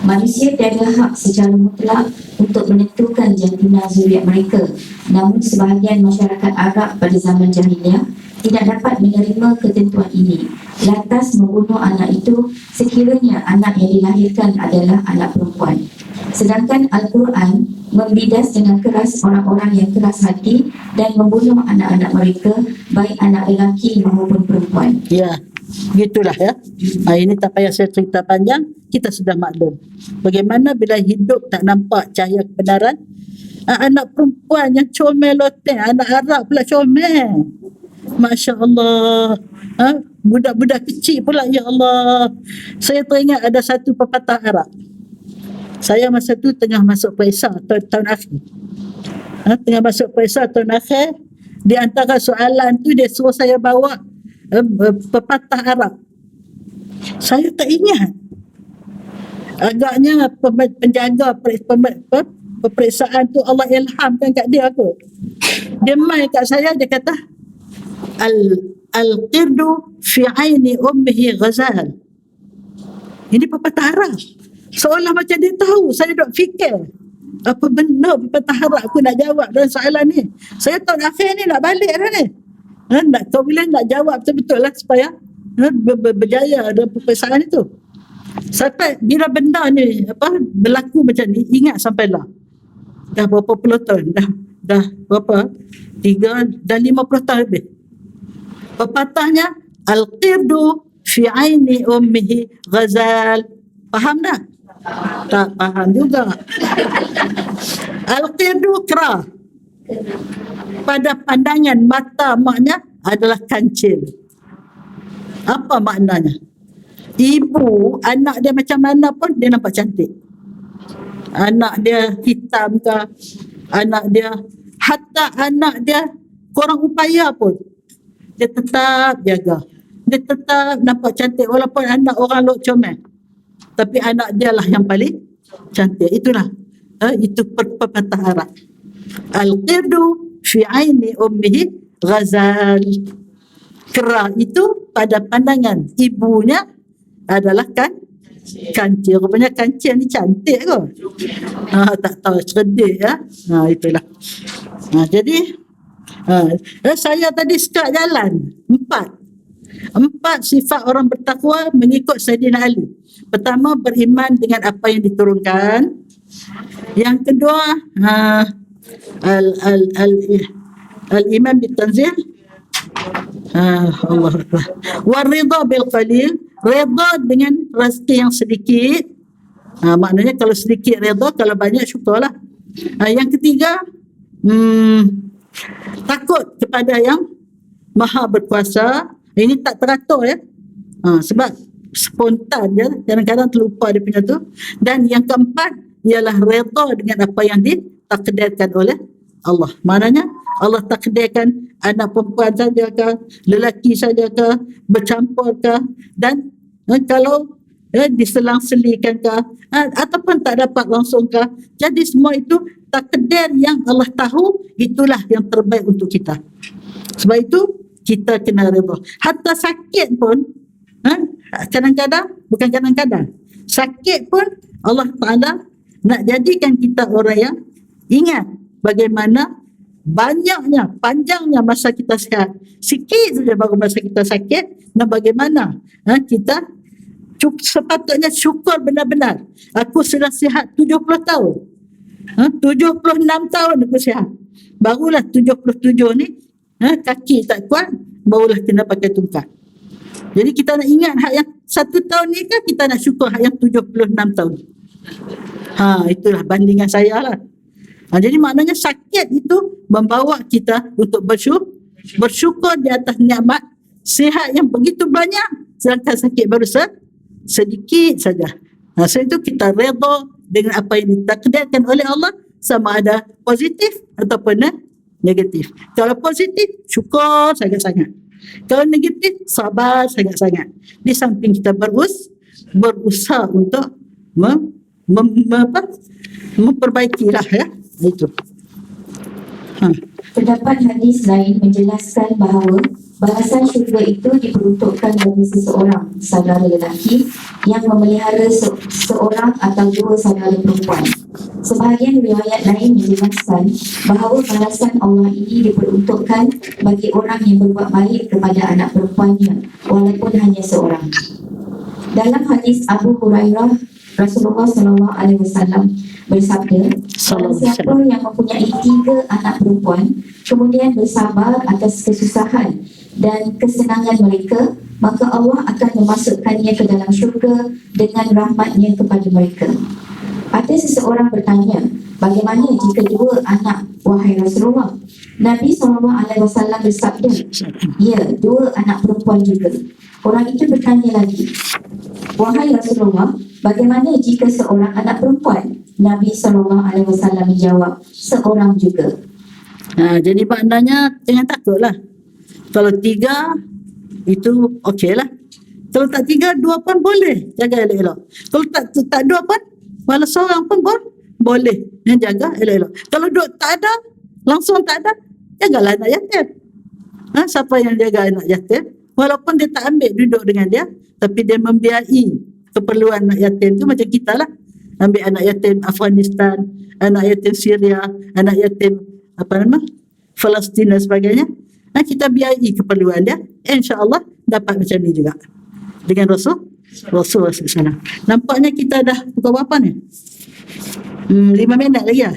Manusia tiada hak secara mutlak untuk menentukan jantina zuriat mereka. Namun sebahagian masyarakat Arab pada zaman jahiliah tidak dapat menerima ketentuan ini, lantas membunuh anak itu sekiranya anak yang dilahirkan adalah anak perempuan. Sedangkan Al-Quran membidas dengan keras orang-orang yang keras hati dan membunuh anak-anak mereka, baik anak lelaki maupun perempuan. Ya, gitulah ya. Ini tak payah saya cerita panjang, kita sudah maklum bagaimana bila hidup tak nampak cahaya kebenaran. Anak perempuan yang comel loteng, anak Arab pula comel. Masya Allah. Budak-budak kecil pula, ya Allah. Saya teringat ada satu pepatah Arab. Saya masa tu tengah masuk Paisaw tahun akhir. Tengah masuk Paisaw tahun akhir. Di antara soalan tu dia suruh saya bawa pepatah Arab. Saya tak ingat. Agaknya penjaga peperiksaan tu Allah ilhamkan kat dia aku. Dia main kat saya, dia kata Al-qirdu fi aini ummihi ghazal. Ini pepatah Arab. Seolah macam dia tahu. Saya duk fikir apa benda pepatah Arab aku nak jawab dalam soalan ni. Saya tahun akhir ni nak balik dah ni. Nak tahu bila nak jawab betul-betul lah supaya berjaya dalam peperiksaan itu. Sampai bila benda ni berlaku macam ni, ingat sampailah dah berapa puluh tahun, dah berapa 50 tahun lebih. Pepatahnya Al-qirdu fi aini ummihi ghazal. Faham tak? Tak faham juga. Al-qirdu kera, pada pandangan mata maknya adalah kancil. Apa maknanya? Ibu, anak dia macam mana pun dia nampak cantik. Anak dia hitam ke, anak dia, hatta anak dia kurang upaya pun, dia tetap jaga. Dia tetap nampak cantik walaupun anak orang lok comel. Tapi anak dia lah yang paling Cantik. Itulah. Itu pepatah Arab. Al-qirdu fi aini ummihi ghazal. Kera itu pada pandangan ibunya adalah kancil. Rupanya kancil ni cantik kot. Tak tahu cerdik ya. Itulah. Jadi saya tadi sekat jalan. Empat sifat orang bertakwa mengikut Sayyidina Ali. Pertama, beriman dengan apa yang diturunkan. Yang kedua, al-iman bitanzil. Allah Akbar. Waridha bil qalil, redha dengan rezeki yang sedikit. Maknanya kalau sedikit redha, kalau banyak syukurlah. Yang ketiga, takut kepada yang Maha berkuasa. Ini tak teratur ya. Sebab spontan je, kadang-kadang terlupa dia punya tu. Dan yang keempat ialah redha dengan apa yang ditakdirkan oleh Allah. Maknanya Allah takdirkan anak perempuan saja ke, lelaki saja ke, bercampur ke, dan kalau diselang-selikan ke, ataupun tak dapat langsung ke. Jadi semua itu takdir yang Allah tahu, itulah yang terbaik untuk kita. Sebab itu kita kena redha. Hatta sakit pun, kadang-kadang, bukan kadang-kadang, sakit pun Allah Ta'ala nak jadikan kita orang yang ingat bagaimana panjangnya masa kita sihat. Sikit saja baru masa kita sakit, dan bagaimana kita sepatutnya syukur benar-benar. Aku sudah sihat 70 tahun. 76 tahun aku sihat. Barulah 77 ni kaki tak kuat, barulah kena pakai tungkat. Jadi kita nak ingat hak yang 1 tahun ni kan, kita nak syukur hak yang 76 tahun. Itulah bandingan saya lah. Jadi maknanya sakit itu membawa kita untuk bersyukur di atas nikmat sihat yang begitu banyak, sedangkan sakit baru sedikit saja. Sebab itu kita redha dengan apa yang ditakdirkan oleh Allah, sama ada positif ataupun negatif. Kalau positif, syukur sangat-sangat. Kalau negatif, sabar sangat-sangat. Di samping kita berusaha untuk memperbaikilah ya. Itu. Terdapat hadis lain menjelaskan bahawa bahasan syurga itu diperuntukkan bagi seseorang saudara lelaki yang memelihara seorang atau dua saudara perempuan. Sebahagian riwayat lain menjelaskan bahawa balasan Allah ini diperuntukkan bagi orang yang berbuat baik kepada anak perempuannya walaupun hanya seorang. Dalam hadis Abu Hurairah, Rasulullah SAW bersabda, siapa yang mempunyai 3 anak perempuan kemudian bersabar atas kesusahan dan kesenangan mereka, maka Allah akan memasukkannya ke dalam syurga dengan rahmatnya kepada mereka. Ada seseorang bertanya, bagaimana jika 2 anak, wahai Rasulullah? Nabi SAW bersabda, ya, 2 anak perempuan juga. Orang itu bertanya lagi, wahai Rasulullah, bagaimana jika seorang anak perempuan? Nabi SAW menjawab, seorang juga. Jadi maknanya jangan takutlah. Kalau 3 itu okey lah. Kalau tak 3, 2 pun boleh jaga elok-elok. Kalau tak 2 pun, walau seorang pun boleh jaga elok-elok. Kalau tak ada, langsung tak ada, jagalah anak yatim. Siapa yang jaga anak yatim? Walaupun dia tak ambil duduk dengan dia, tapi dia membiayai keperluan anak yatim tu, macam kita lah. Ambil anak yatim Afghanistan, anak yatim Syria, anak yatim Palestin dan sebagainya. Kita biayai keperluan dia, insya-Allah dapat macam ni juga. Dengan Rasulullah SAW. Nampaknya kita dah pukul berapa ni? 5 minit lagi lah.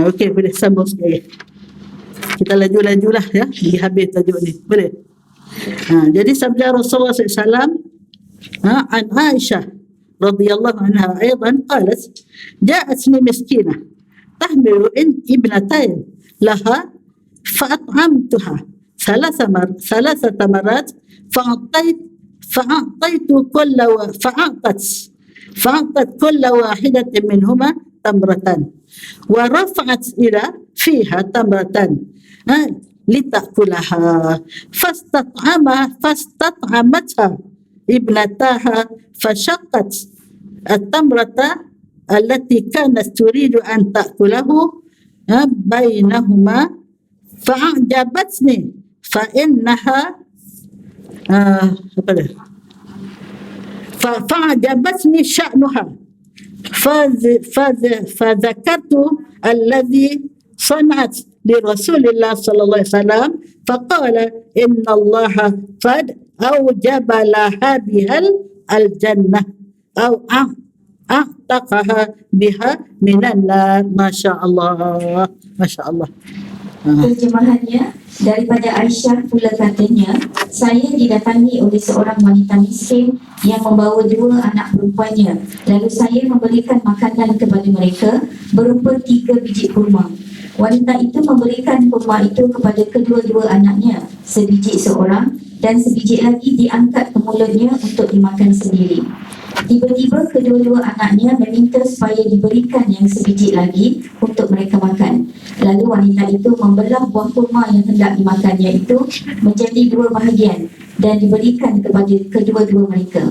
Okey, boleh sambung sekali. Kita laju-lajulah ya, pergi habis tajuk ni. Boleh? Jadi sabda Rasulullah SAW an Aisyah radhiyallahu anha aidan qalat ja'atni miskinah tahmilu ibnatayn laha fa'at'amtuha thalathata marat فأعطت كل واحدة منهما تمرة ورفعت إلى فيها تمرة لتأكلها فاستطعمتها ابنتاها فشقت التمرة allati kanat turidu an ta'kulahu bainahuma fa'ajabatni fa innaha apa dia fa'ajabatni sya'nuha فذكرت الذي صنعت لرسول الله صلى الله عليه وسلم فقال إن الله قد أوجب لها بها الجنة أو أعتقها بها من النار. ما شاء الله ما شاء الله. Terjemahannya daripada Aisyah pula katanya, saya didatangi oleh seorang wanita miskin yang membawa 2 anak perempuannya. Lalu saya memberikan makanan kepada mereka berupa 3 biji kurma. Wanita itu memberikan kurma itu kepada kedua-dua anaknya, sebiji seorang dan sebiji lagi diangkat ke mulutnya untuk dimakan sendiri. Tiba-tiba kedua-dua anaknya meminta supaya diberikan yang sebiji lagi untuk mereka makan. Lalu wanita itu membelah buah kurma yang hendak dimakannya itu menjadi 2 bahagian dan diberikan kepada kedua-dua mereka.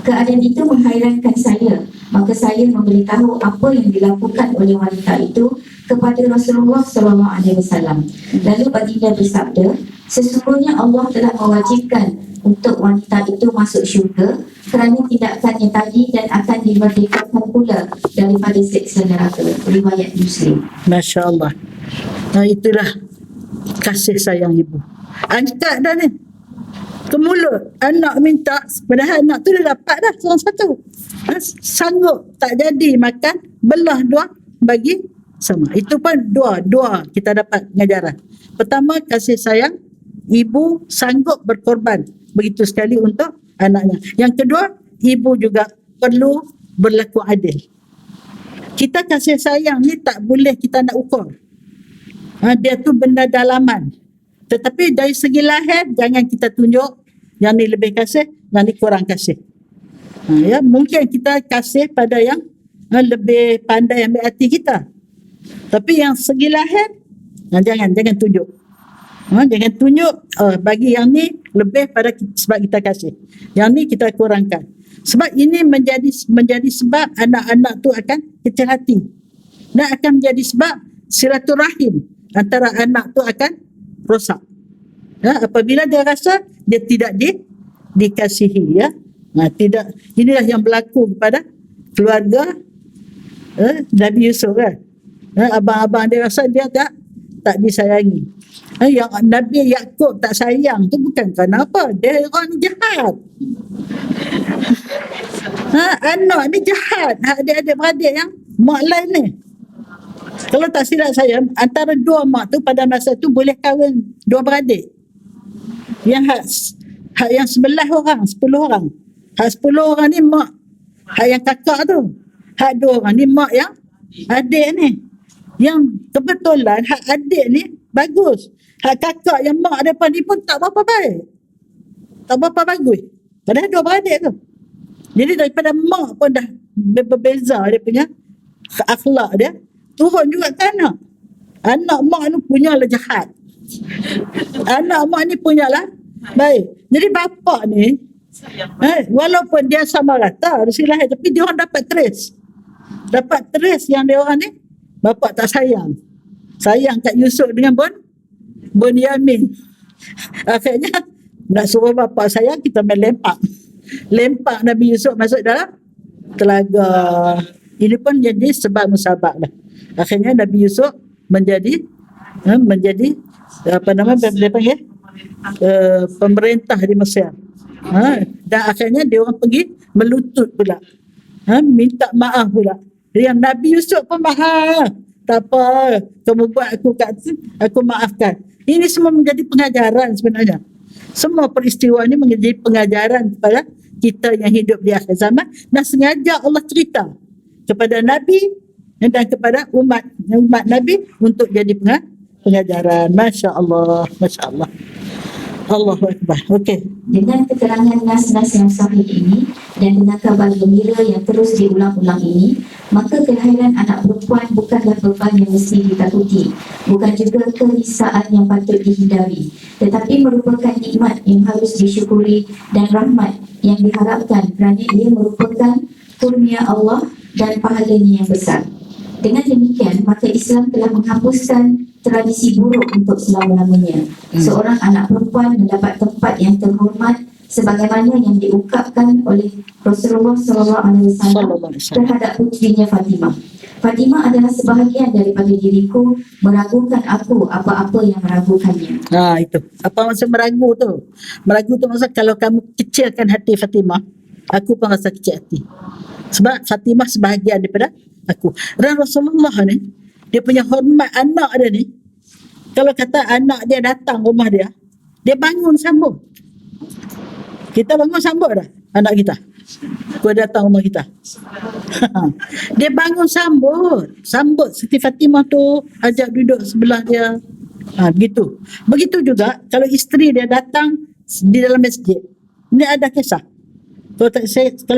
Keadaan itu menghairankan saya, maka saya memberitahu apa yang dilakukan oleh wanita itu kepada Rasulullah SAW. Lalu baginda bersabda, sesungguhnya Allah telah mewajibkan untuk wanita itu masuk syurga kerana tindakannya tadi dan akan dimerdekakan pula daripada seksa neraka. Riwayat Muslim. Masya Allah. Itulah kasih sayang ibu. Angkat dah ni ke mulut, anak minta, padahal anak tu dah dapat dah seorang satu. Sanggup tak jadi makan, belah 2 bagi sama. Itu pun dua kita dapat pengajaran. Pertama, kasih sayang, ibu sanggup berkorban begitu sekali untuk anaknya. Yang kedua, ibu juga perlu berlaku adil. Kita kasih sayang ni tak boleh kita nak ukur. Dia tu benda dalaman. Tetapi dari segi lahir, jangan kita tunjuk yang ni lebih kasih, yang ni kurang kasih. Ya, mungkin kita kasih pada yang lebih pandai ambil hati kita. Tapi yang segi lahir, jangan tunjuk. Jangan tunjuk bagi yang ni lebih pada sebab kita kasih. Yang ni kita kurangkan. Sebab ini menjadi sebab anak-anak tu akan kecil hati. Dan akan menjadi sebab silaturahim antara anak tu akan rosak. Ya, apabila dia rasa dia tidak dikasihi, ya. Tidak, inilah yang berlaku kepada keluarga Nabi Yusuf kan. Abang-abang dia rasa dia tak disayangi. Yang Nabi Yaakob tak sayang tu bukan kerana apa, dia orang jahat. Anak ni jahat, adik-adik beradik yang mak lain ni. Kalau tak silap saya, antara 2 mak tu pada masa tu boleh kahwin 2 beradik. Yang hak yang 11 orang, 10 orang. Hak 10 orang ni mak, hak yang kakak tu. Hak 2 orang ni mak yang adik ni. Yang kebetulan hak adik ni bagus. Hak kakak yang mak depan ni pun tak berapa baik. Tak berapa bagus. Padahal 2 beradik tu. Jadi daripada mak pun dah berbeza dia punya akhlak dia. Turun juga ke anak. Anak mak ni punyalah jahat. Anak mak ni punyalah baik. Jadi bapa ni walaupun dia sama rata dari lahir, tapi dia orang dapat trace. Dapat trace yang dia orang ni bapa tak sayang. Sayang kat Yusuf dengan Bunyamin. Akhirnya nak suruh bapa sayang, kita main lempak Nabi Yusuf masuk dalam telaga. Ini pun jadi sebab musabak lah. Akhirnya Nabi Yusuf menjadi apa nama dia panggil pemerintah di Mesir. Dan akhirnya dia orang pergi melutut pula. Minta maaf pula. Yang Nabi Yusuf pun maaf. Tak apa, kamu buat aku maafkan. Ini semua menjadi pengajaran sebenarnya. Semua peristiwa ini menjadi pengajaran kepada kita yang hidup di akhir zaman, dan sengaja Allah cerita kepada Nabi dan kepada umat Nabi untuk jadi pengajaran. Masya Allah, Masya Allah. Allahu Akbar. Okey. Dengan keterangan nas-nas yang sahih ini dan dengan kabar gembira yang terus diulang-ulang ini, maka kelahiran anak perempuan bukanlah beban yang mesti ditakuti, bukan juga kerisaan yang patut dihindari, tetapi merupakan nikmat yang harus disyukuri dan rahmat yang diharapkan kerana ia merupakan kurnia Allah dan pahalanya yang besar. Dengan demikian, maka Islam telah menghapuskan tradisi buruk untuk selama-lamanya. Seorang anak perempuan mendapat tempat yang terhormat sebagaimana yang diungkapkan oleh Rasulullah SAW terhadap putrinya Fatimah. Fatimah adalah sebahagian daripada diriku, meragukan aku apa-apa yang meragukannya. Itu. Apa maksud meragu tu? Meragu tu maksud kalau kamu kecilkan hati Fatimah, aku pun rasa kecil hati. Sebab Fatimah sebahagian daripada aku. Dan Rasulullah ni, dia punya hormat anak dia ni, kalau kata anak dia datang rumah dia, dia bangun sambut. Kita bangun sambut dah anak kita. Kau datang rumah kita. Dia bangun sambut. Sambut Siti Fatimah tu, ajak duduk sebelah dia. Begitu. Begitu juga kalau isteri dia datang di dalam masjid. Ini ada kisah. Kalau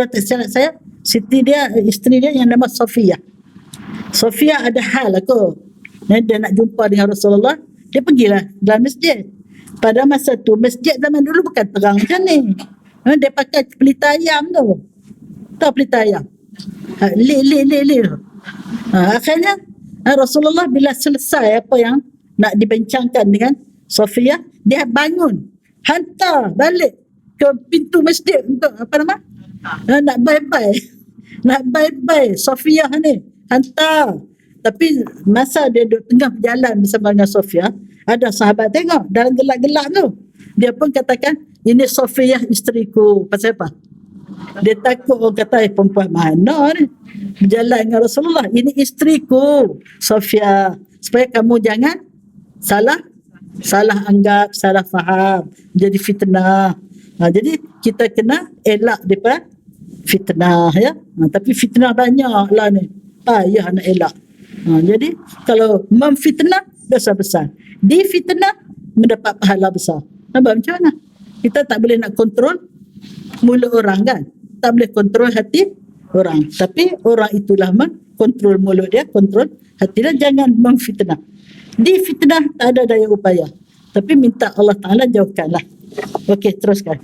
tak silap saya, isteri dia yang nama Sofia. Sofia ada hal aku. Dia nak jumpa dengan Rasulullah, dia pergilah dalam masjid. Pada masa tu masjid zaman dulu bukan terang macam ni. Dia pakai pelita ayam tu. Tahu pelita ayam? Li. Akhirnya Rasulullah bila selesai apa yang nak dibincangkan dengan Sofia, dia bangun, hantar balik ke pintu masjid untuk apa nama? Nak bye-bye Sofia ni, hantar. Tapi masa dia duduk tengah berjalan bersama dengan Sofia, ada sahabat tengok dalam gelap-gelap tu. Dia pun katakan, ini Sofia isteriku. Pasal apa? Dia takut orang kata, perempuan mana ni berjalan dengan Rasulullah. Ini isteriku Sofia. Supaya kamu jangan salah anggap, salah faham, jadi fitnah. Jadi kita kena elak daripada fitnah, ya. Tapi fitnah banyak lah ni, payah nak elak. Jadi kalau memfitnah dosa besar, difitnah mendapat pahala besar. Nampak macam mana? Kita tak boleh nak kontrol mulut orang kan, tak boleh kontrol hati orang, tapi orang itulah kontrol mulut dia, kontrol hati dia. Jangan memfitnah. Difitnah tak ada daya upaya, tapi minta Allah Ta'ala jauhkanlah. Okey, teruskan.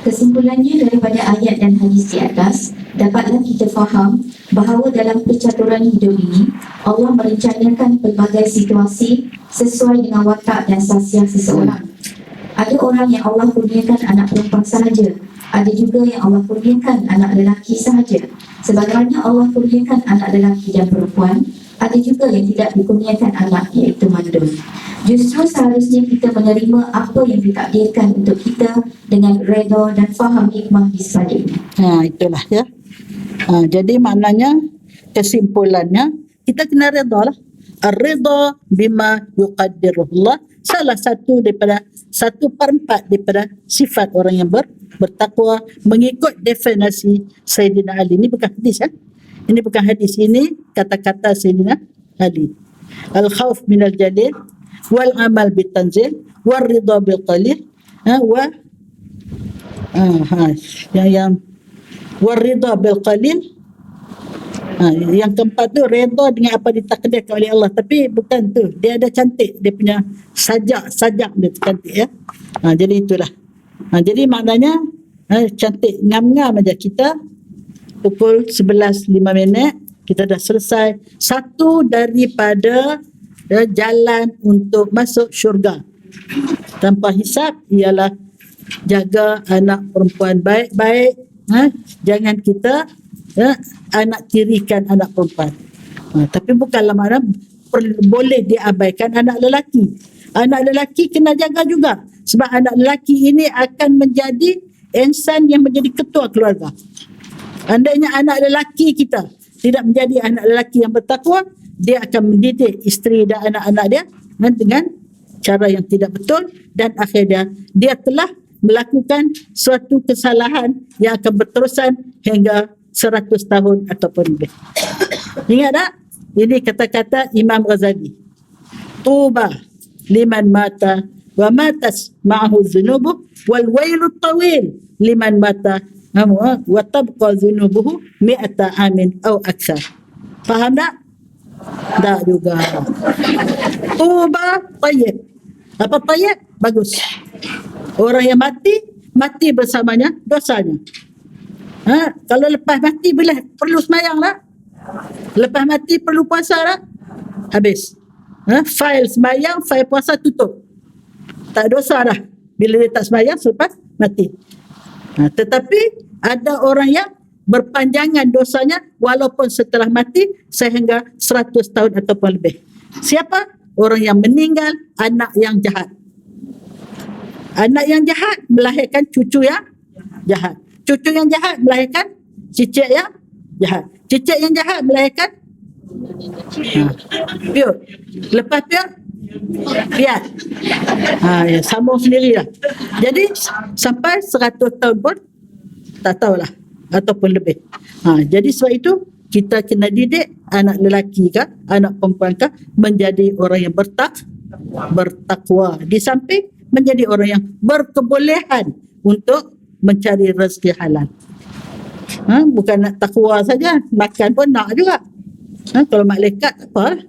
Kesimpulannya daripada ayat dan hadis di atas, dapatlah kita faham bahawa dalam percaturan hidup ini, Allah merencanakan pelbagai situasi sesuai dengan watak dan sasiah seseorang. Ada orang yang Allah kurniakan anak perempuan sahaja, ada juga yang Allah kurniakan anak lelaki sahaja. Sebagaimana Allah kurniakan anak lelaki dan perempuan, ada juga yang tidak dikurniakan anak, iaitu mandul. Justru seharusnya kita menerima apa yang ditakdirkan untuk kita dengan redha dan faham hikmah di sebaliknya. Itulah ya. Jadi maknanya, kesimpulannya, kita kena redha lah. Ar-ridha bima yuqaddirullah, salah satu daripada 1/4 daripada sifat orang yang bertakwa mengikut definisi Sayyidina Ali. Ini bukan hadis ya. Ini bukan hadis, ini kata-kata Sayyidina Ali. Al-khawf minal jalil wal amal bitanzil wal ridha bil qalil yang wal ridha bil qalil. Yang keempat tu redha dengan apa ditakdirkan oleh Allah. Tapi bukan tu, dia ada cantik, dia punya sajak dia cantik ya. Jadi itulah. Jadi maknanya cantik, ngam-ngam aja kita. Pukul 11:05 kita dah selesai satu daripada jalan untuk masuk syurga tanpa hisap, ialah jaga anak perempuan baik-baik. Jangan kita anak tirikan anak perempuan. Tapi bukanlah makna boleh diabaikan anak lelaki. Anak lelaki kena jaga juga, sebab anak lelaki ini akan menjadi insan yang menjadi ketua keluarga. Andainya anak lelaki kita tidak menjadi anak lelaki yang bertakwa, dia akan mendidik isteri dan anak-anak dia dengan cara yang tidak betul, dan akhirnya dia telah melakukan suatu kesalahan yang akan berterusan hingga 100 tahun ataupun lebih. Ingat tak? Ini kata-kata Imam Ghazali. Tuba liman mata wa matas ma'ahu dhunubuh wal wailu tawil liman mata wa tabqa dhunubuhu mi'ata amin au aksar. Faham tak? Tak juga. Tuba tayyib. Apa tayyib? Bagus. Orang yang mati bersamanya dosanya. Kalau lepas mati boleh perlu sembahyang lah. Lepas mati perlu puasa lah. Habis. Fail sembahyang, fail puasa tutup. Tak dosa dah bila dia tak sembahyang selepas mati. Tetapi ada orang yang berpanjangan dosanya walaupun setelah mati sehingga 100 tahun ataupun lebih. Siapa? Orang yang meninggal anak yang jahat. Anak yang jahat melahirkan cucu yang jahat. Cucu yang jahat melahirkan cicit yang jahat. Cicit yang jahat melahirkan piut. Lepas piut piat. Ya, sambung sendirilah. Jadi sampai 100 tahun pun tak tahulah ataupun lebih. Jadi sebab itu kita kena didik anak lelaki kah, anak perempuan kah menjadi orang yang bertakwa. Di samping menjadi orang yang berkebolehan untuk mencari rezeki halal. Bukan nak takwa saja, makan pun nak juga. Kalau malaikat tak apa,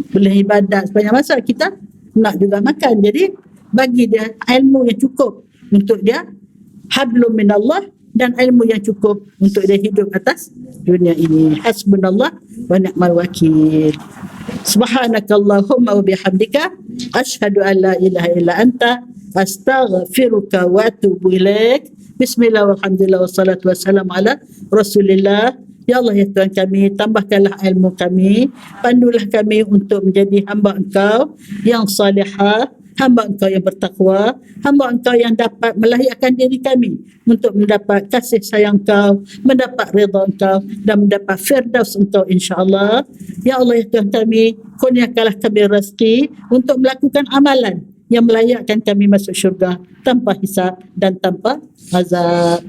boleh ibadat sepanjang masa, kita nak juga makan. Jadi bagi dia ilmu yang cukup untuk dia hablum minallah, dan ilmu yang cukup untuk dia hidup atas dunia ini. Hasbunallah wa ni'mal wakil. Subhanakallahumma wa bihamdika asyhadu an la ilaha illa anta astaghfiruka wa atubu ilaik. Bismillah walhamdulillah wassalatu wassalamu ala Rasulillah. Ya Allah, ya Tuhan kami, tambahkanlah ilmu kami, pandulah kami untuk menjadi hamba Engkau yang salihah, hamba Engkau yang bertakwa, hamba Engkau yang dapat melahyakkan diri kami untuk mendapat kasih sayang Engkau, mendapat redha Engkau dan mendapat firdaus Engkau insya-Allah. Ya Allah, ya Tuhan kami, kurniakanlah kami rezeki untuk melakukan amalan yang melayakkan kami masuk syurga tanpa hisab dan tanpa azab.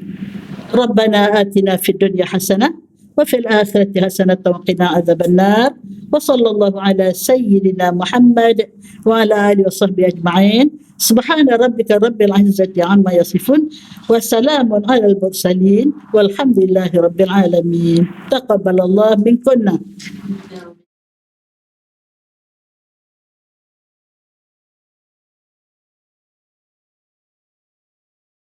Rabbana atina fid dunya hasanah wa fil akhirati hasanah wa qina adzabannar. Wa sallallahu ala sayyidina Muhammad wa ala alihi wa sahbihi ajma'in. Subhana rabbika rabbil izzati amma yasifun wa salamun alal mursalin walhamdulillahi rabbil alamin. Taqabbalallahu minkunna.